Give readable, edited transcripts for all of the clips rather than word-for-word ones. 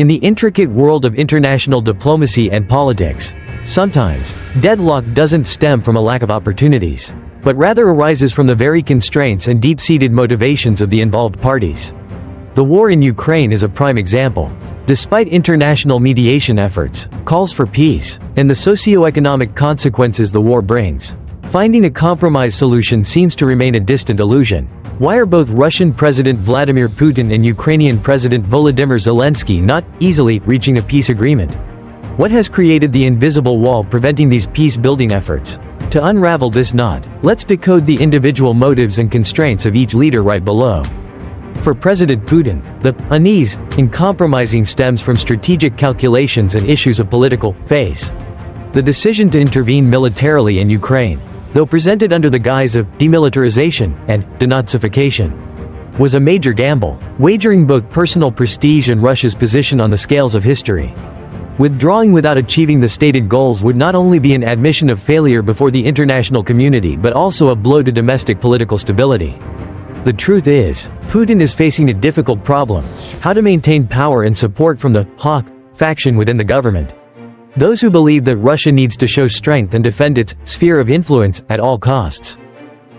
In the intricate world of international diplomacy and politics, sometimes, deadlock doesn't stem from a lack of opportunities, but rather arises from the very constraints and deep-seated motivations of the involved parties. The war in Ukraine is a prime example. Despite international mediation efforts, calls for peace, and the socio-economic consequences the war brings, finding a compromise solution seems to remain a distant illusion. Why are both Russian President Vladimir Putin and Ukrainian President Volodymyr Zelensky not easily reaching a peace agreement? What has created the invisible wall preventing these peace-building efforts? To unravel this knot, let's decode the individual motives and constraints of each leader right below. For President Putin, the unease in compromising stems from strategic calculations and issues of political phase. The decision to intervene militarily in Ukraine, though presented under the guise of demilitarization and denazification, was a major gamble, wagering both personal prestige and Russia's position on the scales of history. Withdrawing without achieving the stated goals would not only be an admission of failure before the international community but also a blow to domestic political stability. The truth is, Putin is facing a difficult problem: how to maintain power and support from the hawk faction within the government. Those who believe that Russia needs to show strength and defend its sphere of influence at all costs.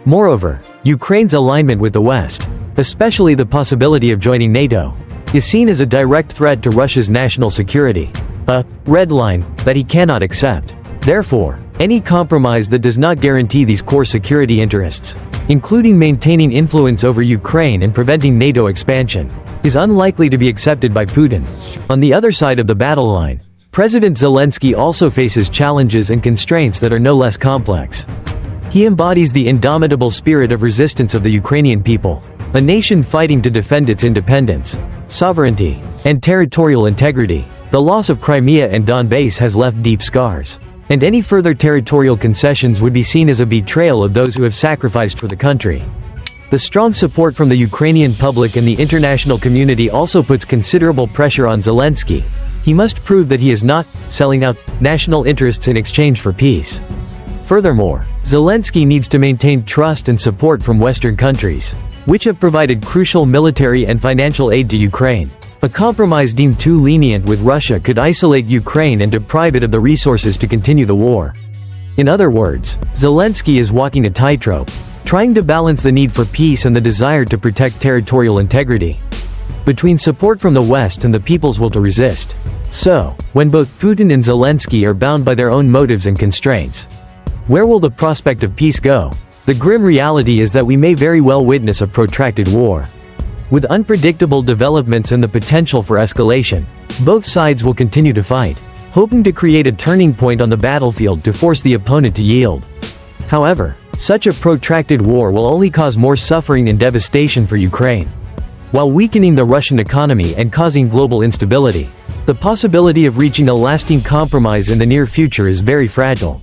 Moreover, Ukraine's alignment with the West, especially the possibility of joining NATO, is seen as a direct threat to Russia's national security, a red line that he cannot accept. Therefore, any compromise that does not guarantee these core security interests, including maintaining influence over Ukraine and preventing NATO expansion, is unlikely to be accepted by Putin. On the other side of the battle line, President Zelensky also faces challenges and constraints that are no less complex. He embodies the indomitable spirit of resistance of the Ukrainian people, a nation fighting to defend its independence, sovereignty, and territorial integrity. The loss of Crimea and Donbass has left deep scars, and any further territorial concessions would be seen as a betrayal of those who have sacrificed for the country. The strong support from the Ukrainian public and the international community also puts considerable pressure on Zelensky. He must prove that he is not selling out national interests in exchange for peace. Furthermore, Zelensky needs to maintain trust and support from Western countries, which have provided crucial military and financial aid to Ukraine. A compromise deemed too lenient with Russia could isolate Ukraine and deprive it of the resources to continue the war. In other words, Zelensky is walking a tightrope, trying to balance the need for peace and the desire to protect territorial integrity, between support from the West and the people's will to resist. So, when both Putin and Zelensky are bound by their own motives and constraints, where will the prospect of peace go? The grim reality is that we may very well witness a protracted war. With unpredictable developments and the potential for escalation, both sides will continue to fight, hoping to create a turning point on the battlefield to force the opponent to yield. However, such a protracted war will only cause more suffering and devastation for Ukraine, while weakening the Russian economy and causing global instability. The possibility of reaching a lasting compromise in the near future is very fragile,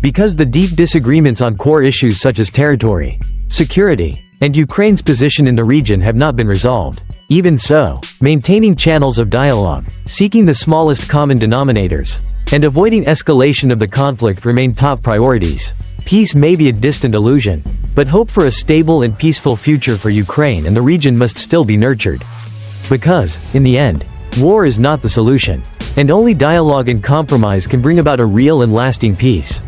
because the deep disagreements on core issues such as territory, security, and Ukraine's position in the region have not been resolved. Even so, maintaining channels of dialogue, seeking the smallest common denominators, and avoiding escalation of the conflict remain top priorities. Peace may be a distant illusion, but hope for a stable and peaceful future for Ukraine and the region must still be nurtured. Because, in the end, war is not the solution, and only dialogue and compromise can bring about a real and lasting peace.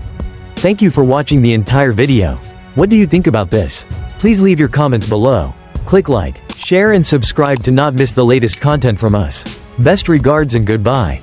Thank you for watching the entire video. What do you think about this? Please leave your comments below. Click like, share and subscribe to not miss the latest content from us. Best regards and goodbye.